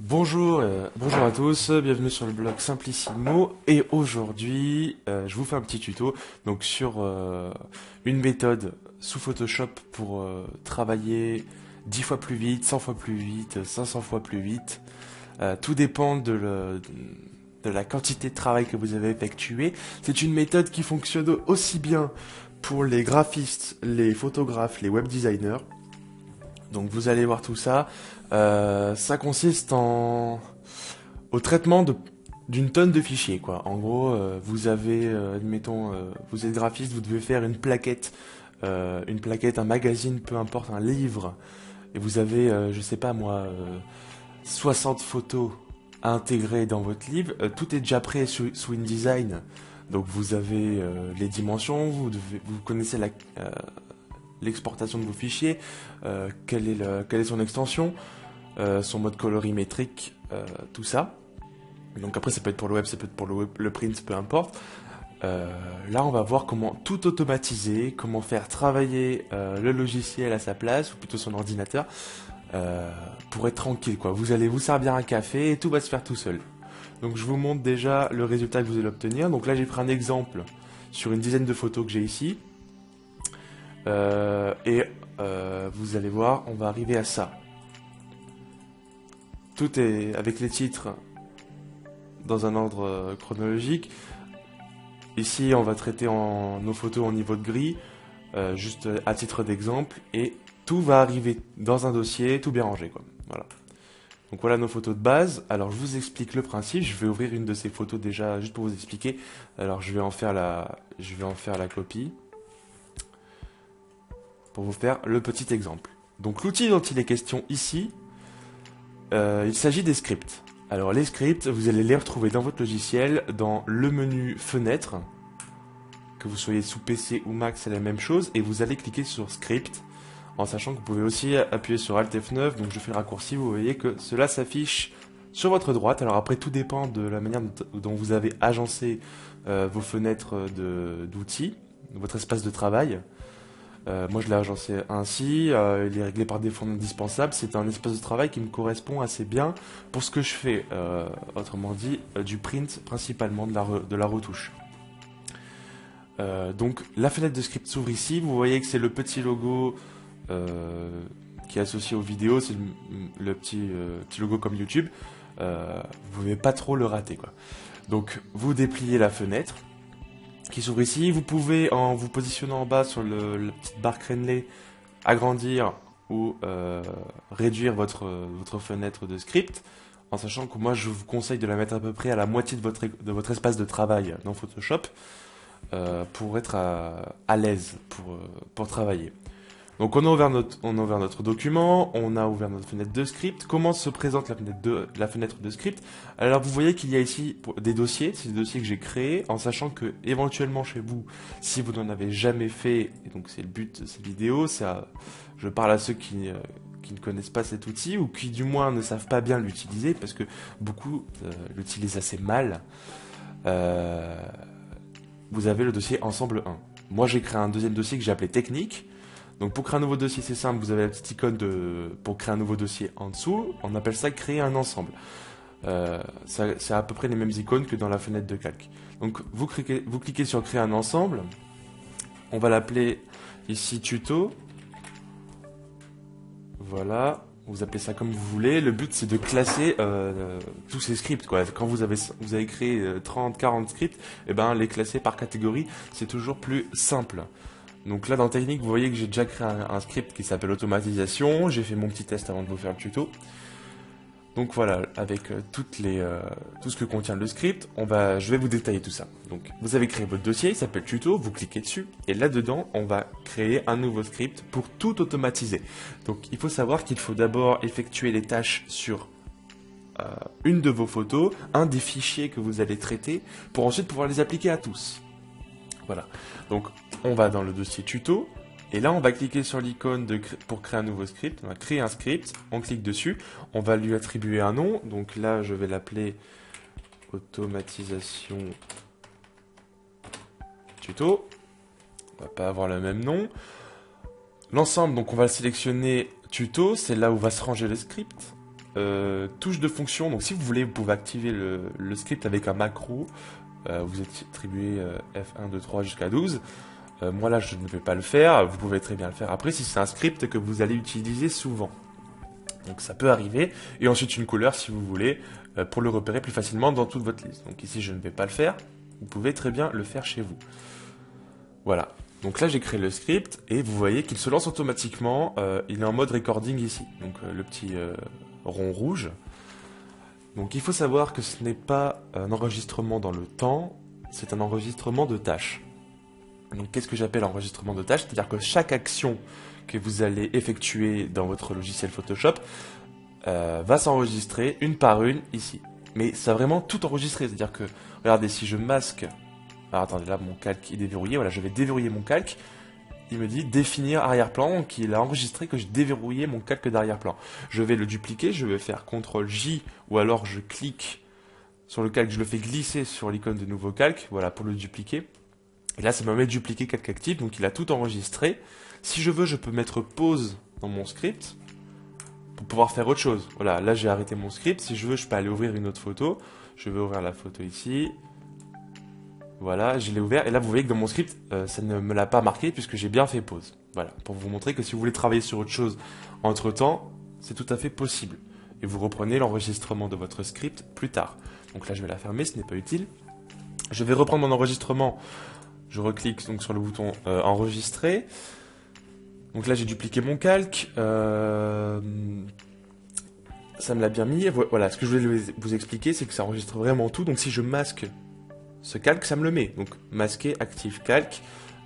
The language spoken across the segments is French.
Bonjour à tous, bienvenue sur le blog Simplissimo et aujourd'hui je vous fais un petit tuto donc sur une méthode sous Photoshop pour travailler 10 fois plus vite, 100 fois plus vite, 500 fois plus vite. Tout dépend de la quantité de travail que vous avez effectué. C'est une méthode qui fonctionne aussi bien pour les graphistes, les photographes, les web designers. Donc vous allez voir tout ça. Ça consiste au traitement d'une tonne de fichiers, quoi. En gros, vous avez, admettons, vous êtes graphiste, vous devez faire une plaquette, un magazine, peu importe, un livre, et vous avez, je sais pas moi, 60 photos à intégrer dans votre livre. Tout est déjà prêt sous InDesign. Donc vous avez les dimensions, vous connaissez l'exportation de vos fichiers, quelle est son extension, son mode colorimétrique, tout ça. Donc après ça peut être pour le web, ça peut être pour le print, peu importe. Là on va voir comment tout automatiser, comment faire travailler le logiciel à sa place, ou plutôt son ordinateur, pour être tranquille, quoi. Vous allez vous servir un café et tout va se faire tout seul. Donc je vous montre déjà le résultat que vous allez obtenir. Donc là j'ai pris un exemple sur une dizaine de photos que j'ai ici. Vous allez voir, on va arriver à ça. Tout est avec les titres dans un ordre chronologique. Ici, on va traiter nos photos en niveau de gris, juste à titre d'exemple, et tout va arriver dans un dossier, tout bien rangé, quoi. Voilà. Donc voilà nos photos de base. Alors je vous explique le principe. Je vais ouvrir une de ces photos déjà, juste pour vous expliquer. Alors je vais en faire la copie pour vous faire le petit exemple. Donc l'outil dont il est question ici, il s'agit des scripts. Alors les scripts, vous allez les retrouver dans votre logiciel, dans le menu fenêtre, que vous soyez sous PC ou Mac, c'est la même chose, et vous allez cliquer sur script, en sachant que vous pouvez aussi appuyer sur Alt F9, donc je fais le raccourci, vous voyez que cela s'affiche sur votre droite. Alors après tout dépend de la manière dont vous avez agencé vos fenêtres d'outils, votre espace de travail. Moi je l'ai agencé ainsi, il est réglé par défaut indispensable, c'est un espace de travail qui me correspond assez bien pour ce que je fais, autrement dit du print principalement, de la retouche. Donc la fenêtre de script s'ouvre ici, vous voyez que c'est le petit logo qui est associé aux vidéos, c'est le petit logo comme YouTube, vous ne pouvez pas trop le rater, quoi. Donc vous dépliez la fenêtre qui s'ouvre ici. Vous pouvez, en vous positionnant en bas sur la petite barre crénelée, agrandir ou réduire votre fenêtre de script, en sachant que moi je vous conseille de la mettre à peu près à la moitié de votre espace de travail dans Photoshop, pour être à l'aise pour travailler. Donc on a ouvert notre document, on a ouvert notre fenêtre de script. Comment se présente la fenêtre de script? Alors vous voyez qu'il y a ici des dossiers, c'est des dossiers que j'ai créés, en sachant que éventuellement chez vous, si vous n'en avez jamais fait, et donc c'est le but de cette vidéo, je parle à ceux qui ne connaissent pas cet outil, ou qui du moins ne savent pas bien l'utiliser, parce que beaucoup l'utilisent assez mal. Vous avez le dossier ensemble 1. Moi j'ai créé un deuxième dossier que j'ai appelé technique. Donc pour créer un nouveau dossier, c'est simple, vous avez la petite icône pour créer un nouveau dossier en dessous, on appelle ça créer un ensemble. C'est à peu près les mêmes icônes que dans la fenêtre de calque. Donc vous cliquez sur créer un ensemble, on va l'appeler ici tuto. Voilà, vous appelez ça comme vous voulez. Le but c'est de classer tous ces scripts, quoi. Quand vous avez créé 30, 40 scripts, et ben les classer par catégorie, c'est toujours plus simple. Donc là dans technique, vous voyez que j'ai déjà créé un script qui s'appelle automatisation. J'ai fait mon petit test avant de vous faire le tuto. Donc voilà, avec tout ce que contient le script, je vais vous détailler tout ça. Donc vous avez créé votre dossier, il s'appelle tuto, vous cliquez dessus, et là-dedans, on va créer un nouveau script pour tout automatiser. Donc il faut savoir qu'il faut d'abord effectuer les tâches sur une de vos photos, un des fichiers que vous allez traiter, pour ensuite pouvoir les appliquer à tous. Voilà, donc on va dans le dossier tuto, et là on va cliquer sur l'icône pour créer un nouveau script. On va créer un script, on clique dessus, on va lui attribuer un nom, donc là je vais l'appeler automatisation tuto, on va pas avoir le même nom. L'ensemble, donc on va sélectionner tuto, c'est là où va se ranger le script. touche de fonction. Donc si vous voulez, vous pouvez activer le script avec un macro. Vous attribuez F1, 2, 3 jusqu'à 12. Moi là, je ne vais pas le faire. Vous pouvez très bien le faire après si c'est un script que vous allez utiliser souvent. Donc ça peut arriver. Et ensuite une couleur si vous voulez, pour le repérer plus facilement dans toute votre liste. Donc ici, je ne vais pas le faire. Vous pouvez très bien le faire chez vous. Voilà. Donc là, j'ai créé le script et vous voyez qu'il se lance automatiquement. Il est en mode recording ici. Donc le petit rond rouge. Donc il faut savoir que ce n'est pas un enregistrement dans le temps, c'est un enregistrement de tâches. Donc qu'est-ce que j'appelle enregistrement de tâches? C'est-à-dire que chaque action que vous allez effectuer dans votre logiciel Photoshop va s'enregistrer une par une ici. Mais ça va vraiment tout enregistrer, c'est-à-dire que, regardez, si je masque... Alors attendez, là mon calque est déverrouillé, voilà, je vais déverrouiller mon calque. Il me dit définir arrière-plan, donc il a enregistré que je déverrouillais mon calque d'arrière-plan. Je vais le dupliquer, je vais faire CTRL-J, ou alors je clique sur le calque, je le fais glisser sur l'icône de nouveau calque, voilà, pour le dupliquer. Et là, ça me met dupliquer calque actif, donc il a tout enregistré. Si je veux, je peux mettre pause dans mon script, pour pouvoir faire autre chose. Voilà, là j'ai arrêté mon script, si je veux, je peux aller ouvrir une autre photo. Je vais ouvrir la photo ici. Voilà, je l'ai ouvert et là vous voyez que dans mon script, ça ne me l'a pas marqué puisque j'ai bien fait pause. Voilà, pour vous montrer que si vous voulez travailler sur autre chose entre temps, c'est tout à fait possible. Et vous reprenez l'enregistrement de votre script plus tard. Donc là je vais la fermer, ce n'est pas utile. Je vais reprendre mon enregistrement. Je reclique donc sur le bouton enregistrer. Donc là j'ai dupliqué mon calque. Ça me l'a bien mis. Voilà, ce que je voulais vous expliquer, c'est que ça enregistre vraiment tout. Donc si je masque ce calque, ça me le met. Donc, masquer, active calque.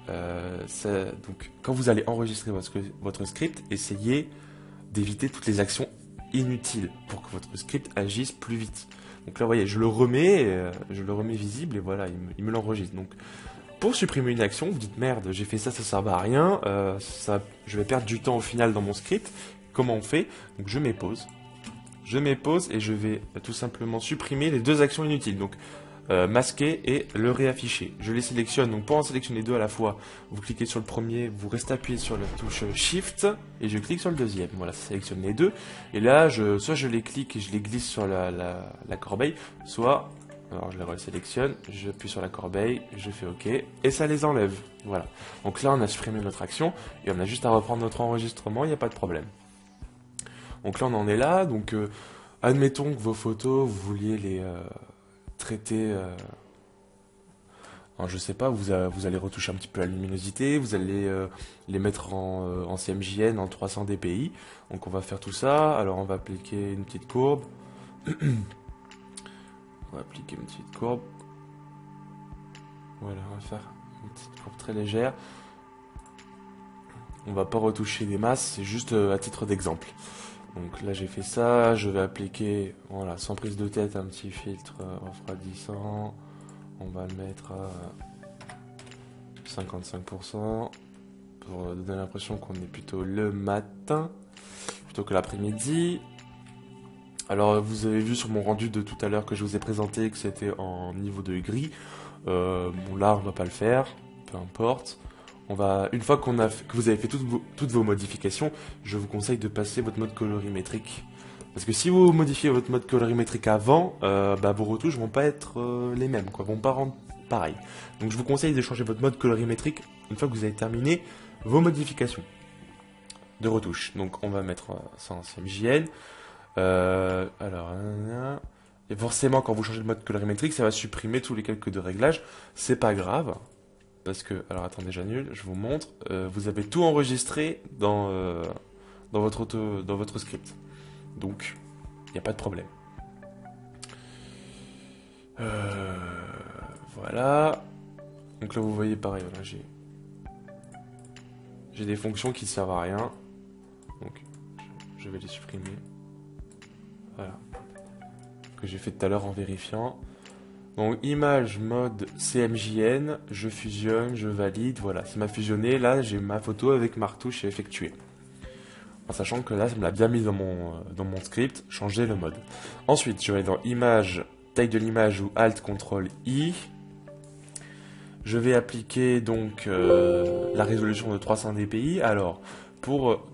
Donc, quand vous allez enregistrer votre script, essayez d'éviter toutes les actions inutiles pour que votre script agisse plus vite. Donc là, vous voyez, je le remets visible et voilà, il me l'enregistre. Donc, pour supprimer une action, vous dites merde, j'ai fait ça, ça sert à rien, je vais perdre du temps au final dans mon script. Comment on fait? Donc, je mets pause. Je mets pause et je vais tout simplement supprimer les deux actions inutiles. Donc, masquer et le réafficher. Je les sélectionne, donc pour en sélectionner deux à la fois, vous cliquez sur le premier, vous restez appuyé sur la touche Shift et je clique sur le deuxième. Voilà, ça sélectionne les deux. Et là, soit je les clique et je les glisse sur la corbeille, soit, alors je les resélectionne, j'appuie sur la corbeille, je fais OK et ça les enlève. Voilà. Donc là, on a supprimé notre action et on a juste à reprendre notre enregistrement, il n'y a pas de problème. Donc là, on en est là. Donc, admettons que vos photos, vous vouliez les traiter, je sais pas, vous allez retoucher un petit peu la luminosité, vous allez les mettre en CMJN en 300 dpi. Donc on va faire tout ça. Alors on va appliquer une petite courbe. On va appliquer une petite courbe. Voilà, on va faire une petite courbe très légère. On va pas retoucher des masses, c'est juste à titre d'exemple. Donc là j'ai fait ça, je vais appliquer, voilà, sans prise de tête, un petit filtre refroidissant. On va le mettre à 55% pour donner l'impression qu'on est plutôt le matin plutôt que l'après-midi. Alors vous avez vu sur mon rendu de tout à l'heure que je vous ai présenté que c'était en niveau de gris. Bon là on va pas le faire, peu importe. Une fois que vous avez fait toutes vos modifications, je vous conseille de passer votre mode colorimétrique. Parce que si vous modifiez votre mode colorimétrique avant, vos retouches vont pas être les mêmes, quoi, vont pas rendre pareil. Donc je vous conseille de changer votre mode colorimétrique une fois que vous avez terminé vos modifications de retouches. Donc on va mettre ça en CMJN. Et forcément quand vous changez le mode colorimétrique, ça va supprimer tous les calques de réglage. C'est pas grave. Parce que, alors attendez, j'annule, je vous montre. Vous avez tout enregistré dans votre script. Donc, il n'y a pas de problème. Voilà. Donc là, vous voyez pareil, voilà, j'ai des fonctions qui ne servent à rien. Donc, je vais les supprimer. Voilà. Que j'ai fait tout à l'heure en vérifiant. Donc image mode CMJN, je fusionne, je valide, voilà, ça m'a fusionné, là j'ai ma photo avec ma retouche effectuée. En sachant que là ça me l'a bien mis dans mon script, changer le mode. Ensuite je vais dans image, taille de l'image ou Alt CTRL I. Je vais appliquer donc la résolution de 300 dpi. Alors pour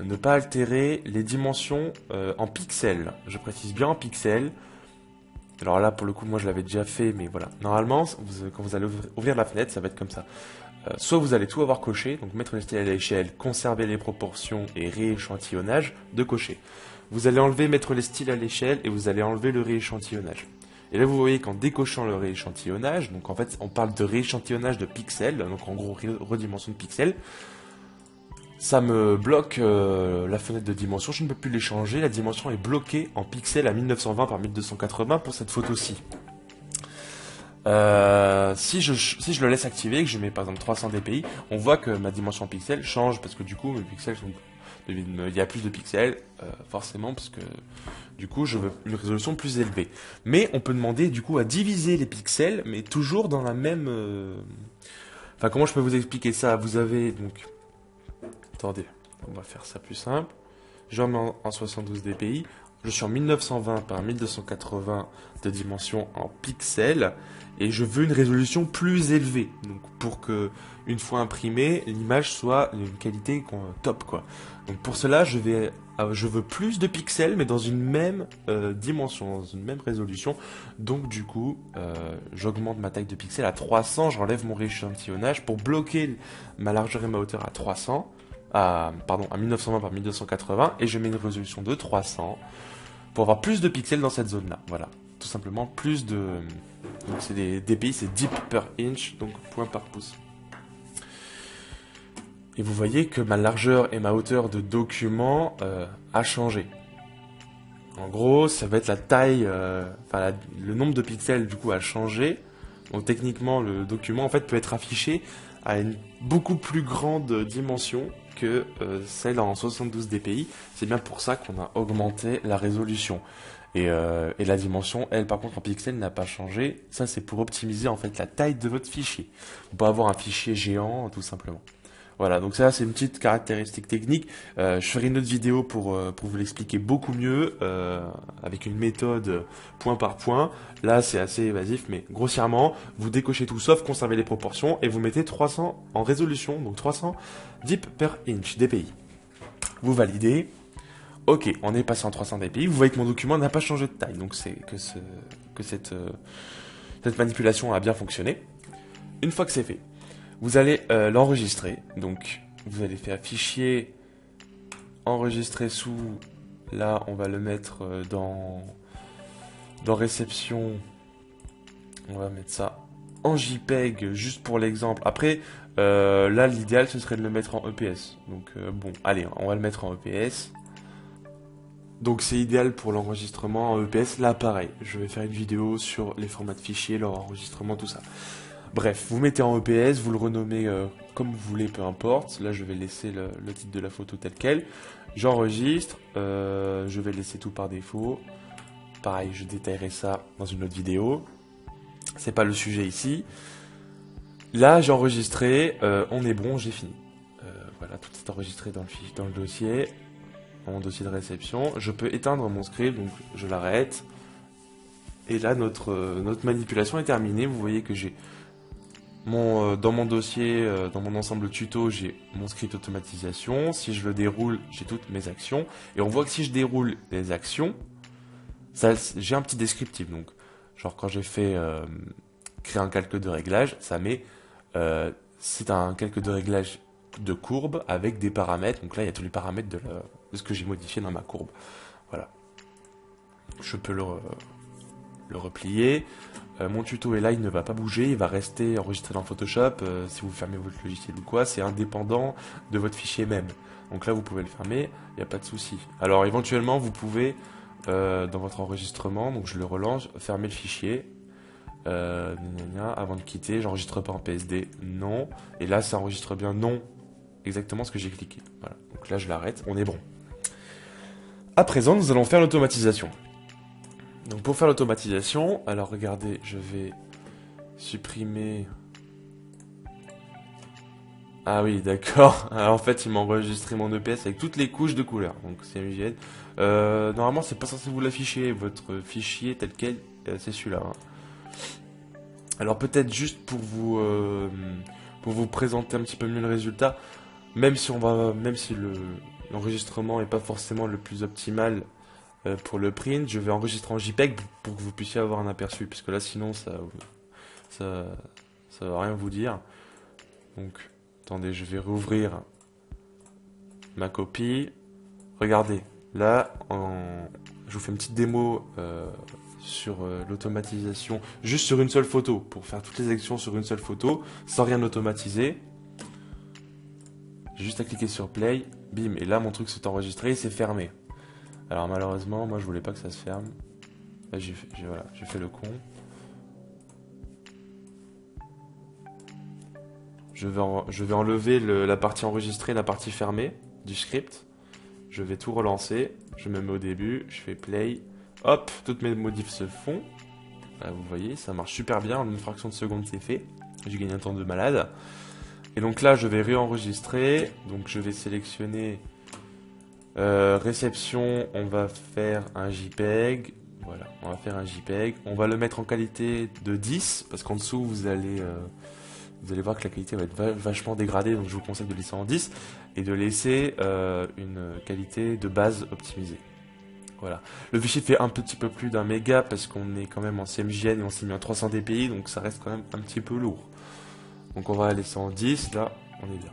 ne pas altérer les dimensions en pixels. Je précise bien en pixels. Alors là, pour le coup, moi je l'avais déjà fait, mais voilà. Normalement, quand vous allez ouvrir la fenêtre, ça va être comme ça. Soit vous allez tout avoir coché, donc mettre les styles à l'échelle, conserver les proportions et rééchantillonnage de cocher. Vous allez enlever mettre les styles à l'échelle et vous allez enlever le rééchantillonnage. Et là vous voyez qu'en décochant le rééchantillonnage, donc en fait on parle de rééchantillonnage de pixels, donc en gros redimension de pixels, ça me bloque la fenêtre de dimension, je ne peux plus les changer, la dimension est bloquée en pixels à 1920 par 1280 pour cette photo-ci. Si je le laisse activer, que je mets par exemple 300 dpi, on voit que ma dimension en pixels change parce que du coup mes pixels sont, il y a plus de pixels forcément parce que du coup je veux une résolution plus élevée. Mais on peut demander du coup à diviser les pixels, mais toujours dans la même. Enfin comment je peux vous expliquer ça? Vous avez donc, attendez, on va faire ça plus simple. Je remets en 72 dpi. Je suis en 1920 par 1280 de dimension en pixels et je veux une résolution plus élevée. Donc pour que, une fois imprimée, l'image soit d'une qualité top quoi. Donc pour cela, je veux plus de pixels mais dans une même dimension, dans une même résolution. Donc du coup, j'augmente ma taille de pixels à 300, j'enlève mon rééchantillonnage pour bloquer ma largeur et ma hauteur à 300. À 1920 par 1280 et je mets une résolution de 300 pour avoir plus de pixels dans cette zone là, voilà, tout simplement plus de, donc c'est des dpi, c'est deep per inch, donc point par pouce. Et vous voyez que ma largeur et ma hauteur de document a changé. En gros ça va être la taille, le nombre de pixels du coup a changé, donc techniquement le document en fait peut être affiché à une beaucoup plus grande dimension que celle en 72 dpi. C'est bien pour ça qu'on a augmenté la résolution. Et la dimension, elle, par contre, en pixels n'a pas changé. Ça, c'est pour optimiser en fait la taille de votre fichier. On peut avoir un fichier géant, tout simplement. Voilà, donc ça, c'est une petite caractéristique technique. Je ferai une autre vidéo pour vous l'expliquer beaucoup mieux, avec une méthode point par point. Là, c'est assez évasif, mais grossièrement, vous décochez tout sauf conserver les proportions et vous mettez 300 en résolution, donc 300 deep per inch dpi. Vous validez. Ok, on est passé en 300 dpi. Vous voyez que mon document n'a pas changé de taille, donc c'est que cette manipulation a bien fonctionné. Une fois que c'est fait, vous allez l'enregistrer. Donc, vous allez faire fichier enregistrer sous. Là, on va le mettre dans réception. On va mettre ça en JPEG juste pour l'exemple. Après, là, l'idéal ce serait de le mettre en EPS. Donc, bon, allez, on va le mettre en EPS. Donc c'est idéal pour l'enregistrement en EPS. Là, pareil, je vais faire une vidéo sur les formats de fichiers, leur enregistrement, tout ça. Bref, vous mettez en EPS, vous le renommez comme vous voulez, peu importe. Là, je vais laisser le titre de la photo tel quel. J'enregistre, je vais laisser tout par défaut. Pareil, je détaillerai ça dans une autre vidéo. C'est pas le sujet ici. Là, j'ai enregistré, on est bon, j'ai fini. Voilà, tout est enregistré dans le dossier. Dans mon dossier de réception, je peux éteindre mon script, donc je l'arrête. Et là, notre manipulation est terminée. Vous voyez que j'ai dans mon dossier, dans mon ensemble tuto, j'ai mon script automatisation. Si je le déroule, j'ai toutes mes actions. Et on voit que si je déroule les actions, j'ai un petit descriptif. Donc, genre quand j'ai fait créer un calque de réglage, ça met c'est un calque de réglage de courbe avec des paramètres. Donc là, il y a tous les paramètres de ce que j'ai modifié dans ma courbe. Voilà. Je peux le replier. Mon tuto est là, il ne va pas bouger, il va rester enregistré dans Photoshop. Si vous fermez votre logiciel ou quoi, c'est indépendant de votre fichier même. Donc là, vous pouvez le fermer, il n'y a pas de souci. Alors éventuellement, vous pouvez, dans votre enregistrement, donc je le relance, fermer le fichier. Avant de quitter, j'enregistre pas en PSD, non. Et là, ça enregistre bien non, exactement ce que j'ai cliqué. Voilà. Donc là, je l'arrête, on est bon. À présent, nous allons faire l'automatisation. Donc pour faire l'automatisation, alors regardez, je vais supprimer. Ah oui, d'accord. En fait, il m'a enregistré mon EPS avec toutes les couches de couleurs. Donc c'est MJN. Normalement, c'est pas censé vous l'afficher. Votre fichier tel quel, c'est celui-là. Hein. Alors peut-être juste pour vous présenter un petit peu mieux le résultat, même si l'enregistrement n'est pas forcément le plus optimal pour le print, je vais enregistrer en JPEG pour que vous puissiez avoir un aperçu, puisque là sinon ça, ça va rien vous dire. Donc, attendez, je vais rouvrir ma copie. Regardez, là, je vous fais une petite démo sur l'automatisation, juste sur une seule photo, pour faire toutes les actions sur une seule photo, sans rien automatiser. J'ai juste à cliquer sur play, bim, et là mon truc s'est enregistré et c'est fermé. Alors malheureusement, moi je voulais pas que ça se ferme. Là voilà, j'ai fait le con. Je vais enlever la partie enregistrée, la partie fermée du script. Je vais tout relancer. Je me mets au début, je fais play. Hop, toutes mes modifs se font. Là, vous voyez, ça marche super bien. En une fraction de seconde, c'est fait. J'ai gagné un temps de malade. Et donc là, je vais réenregistrer. Donc je vais sélectionner réception. On va faire un JPEG. Voilà, on va faire un JPEG. On va le mettre en qualité de 10 parce qu'en dessous, vous allez voir que la qualité va être vachement dégradée. Donc je vous conseille de laisser en 10 et de laisser une qualité de base optimisée. Voilà. Le fichier fait un petit peu plus d'un méga parce qu'on est quand même en CMJN et on s'est mis en 300 dpi, donc ça reste quand même un petit peu lourd. Donc on va laisser en 10, là on est bien.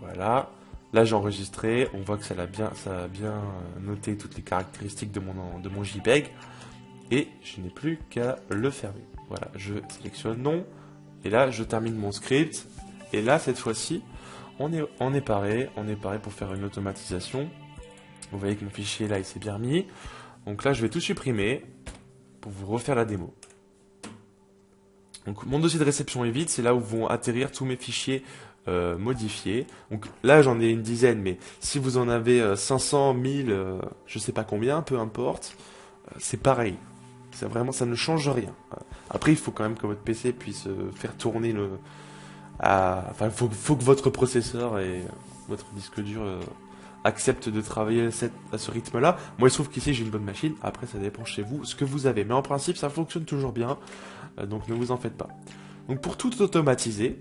Voilà. Là j'ai enregistré, on voit que ça a bien noté toutes les caractéristiques de mon JPEG. Et je n'ai plus qu'à le fermer. Voilà, je sélectionne non. Et là je termine mon script. Et là cette fois-ci, on est paré pour faire une automatisation. Vous voyez que mon fichier là il s'est bien remis. Donc là je vais tout supprimer pour vous refaire la démo. Donc mon dossier de réception est vide, c'est là où vont atterrir tous mes fichiers modifiés. Donc là j'en ai une dizaine, mais si vous en avez 500, 1000, je sais pas combien, peu importe, c'est pareil. Ça ne change rien. Après il faut quand même que votre PC puisse faire tourner enfin il faut que votre processeur et votre disque dur accepte de travailler à ce rythme-là. Moi, il se trouve qu'ici, j'ai une bonne machine. Après, ça dépend chez vous, ce que vous avez. Mais en principe, ça fonctionne toujours bien. Donc, ne vous en faites pas. Donc, pour tout automatiser,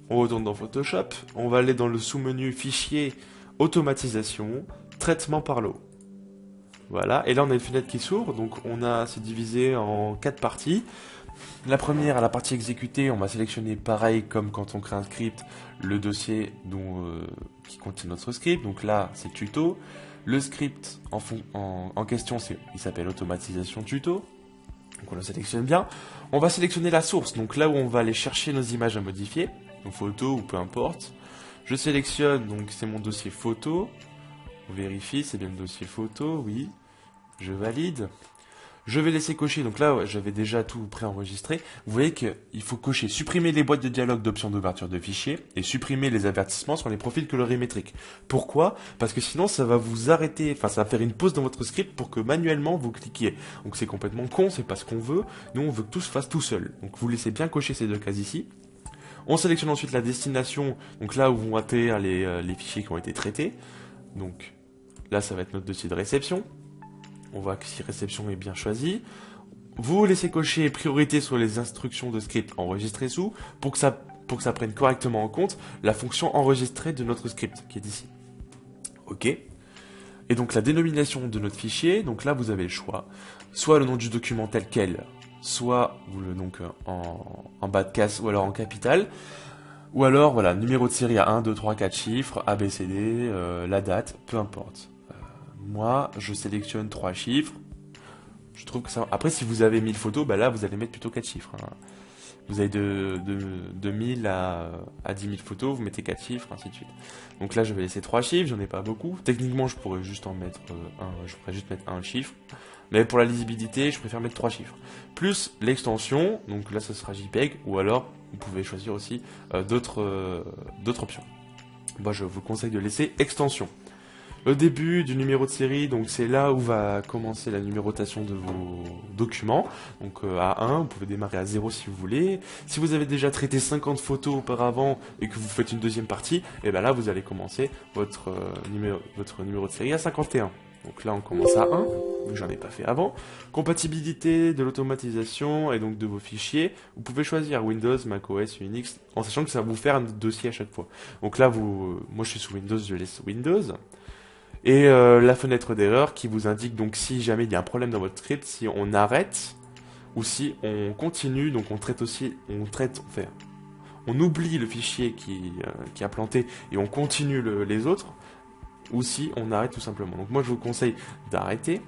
on retourne dans Photoshop. On va aller dans le sous-menu Fichier, Automatisation, Traitement par l'eau. Voilà. Et là, on a une fenêtre qui s'ouvre. Donc, c'est divisé en 4 parties. La première, à la partie exécutée, on va sélectionner pareil comme quand on crée un script, le dossier qui contient notre script. Donc là, c'est tuto. Le script en question, il s'appelle automatisation tuto. Donc on le sélectionne bien. On va sélectionner la source, donc là où on va aller chercher nos images à modifier, donc photo ou peu importe. Je sélectionne, donc c'est mon dossier photo. On vérifie, c'est bien le dossier photo, oui. Je valide. Je vais laisser cocher, donc là ouais, j'avais déjà tout préenregistré. Vous voyez qu'il faut cocher, supprimer les boîtes de dialogue d'options d'ouverture de fichiers et supprimer les avertissements sur les profils colorimétriques. Pourquoi? Parce que sinon ça va vous arrêter, enfin ça va faire une pause dans votre script pour que manuellement vous cliquiez. Donc c'est complètement con, c'est pas ce qu'on veut. Nous on veut que tout se fasse tout seul. Donc vous laissez bien cocher ces deux cases ici. On sélectionne ensuite la destination, donc là où vont atterrir les fichiers qui ont été traités. Donc là ça va être notre dossier de réception. On voit que si réception est bien choisie. Vous laissez cocher priorité sur les instructions de script enregistrées sous pour que ça prenne correctement en compte la fonction enregistrée de notre script qui est ici. Ok. Et donc la dénomination de notre fichier, donc là vous avez le choix. Soit le nom du document tel quel, soit vous le donc en bas de case ou alors en capital. Ou alors voilà, numéro de série à 1, 2, 3, 4 chiffres, ABCD, la date, peu importe. Moi, je sélectionne 3 chiffres. Je trouve que ça... Après, si vous avez 1000 photos, bah là, vous allez mettre plutôt 4 chiffres. Hein. Vous avez de 1000 à 10 000 photos, vous mettez 4 chiffres, ainsi de suite. Donc là, je vais laisser 3 chiffres, j'en ai pas beaucoup. Techniquement, je pourrais juste en mettre un. Je pourrais juste mettre un chiffre. Mais pour la lisibilité, je préfère mettre 3 chiffres. Plus l'extension, donc là, ce sera JPEG, ou alors, vous pouvez choisir aussi d'autres options. Moi, je vous conseille de laisser extension. Le début du numéro de série, donc c'est là où va commencer la numérotation de vos documents. Donc à 1, vous pouvez démarrer à 0 si vous voulez. Si vous avez déjà traité 50 photos auparavant et que vous faites une deuxième partie, et bien là vous allez commencer votre numéro de série à 51. Donc là on commence à 1, vu que j'en ai pas fait avant. Compatibilité de l'automatisation et donc de vos fichiers. Vous pouvez choisir Windows, macOS, Unix, en sachant que ça va vous faire un dossier à chaque fois. Donc là moi je suis sous Windows, je laisse Windows. Et la fenêtre d'erreur qui vous indique donc si jamais il y a un problème dans votre script, si on arrête ou si on continue, donc on traite aussi, on oublie le fichier qui a planté et on continue les autres, ou si on arrête tout simplement. Donc moi je vous conseille d'arrêter,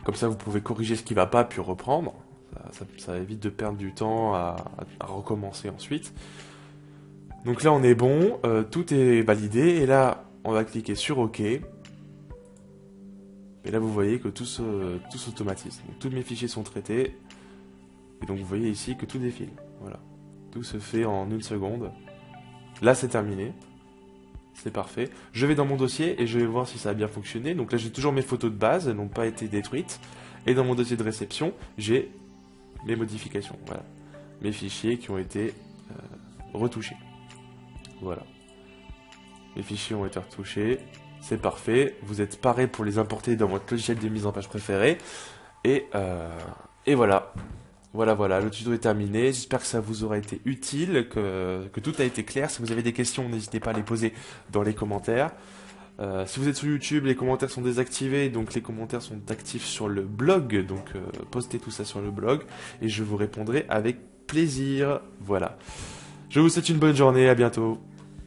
comme ça vous pouvez corriger ce qui va pas puis reprendre, ça évite de perdre du temps à recommencer ensuite. Donc là on est bon, tout est validé, et là on va cliquer sur OK. Et là vous voyez que tout s'automatise. Donc tous mes fichiers sont traités. Et donc vous voyez ici que tout défile. Voilà. Tout se fait en une seconde. Là c'est terminé. C'est parfait. Je vais dans mon dossier et je vais voir si ça a bien fonctionné. Donc là j'ai toujours mes photos de base, elles n'ont pas été détruites. Et dans mon dossier de réception, j'ai les modifications. Voilà. Mes fichiers qui ont été retouchés. Voilà. Les fichiers ont été retouchés. C'est parfait. Vous êtes paré pour les importer dans votre logiciel de mise en page préféré. Et voilà. Voilà, le tuto est terminé. J'espère que ça vous aura été utile, que tout a été clair. Si vous avez des questions, n'hésitez pas à les poser dans les commentaires. Si vous êtes sur YouTube, les commentaires sont désactivés, donc les commentaires sont actifs sur le blog. Donc postez tout ça sur le blog et je vous répondrai avec plaisir. Voilà. Je vous souhaite une bonne journée, à bientôt.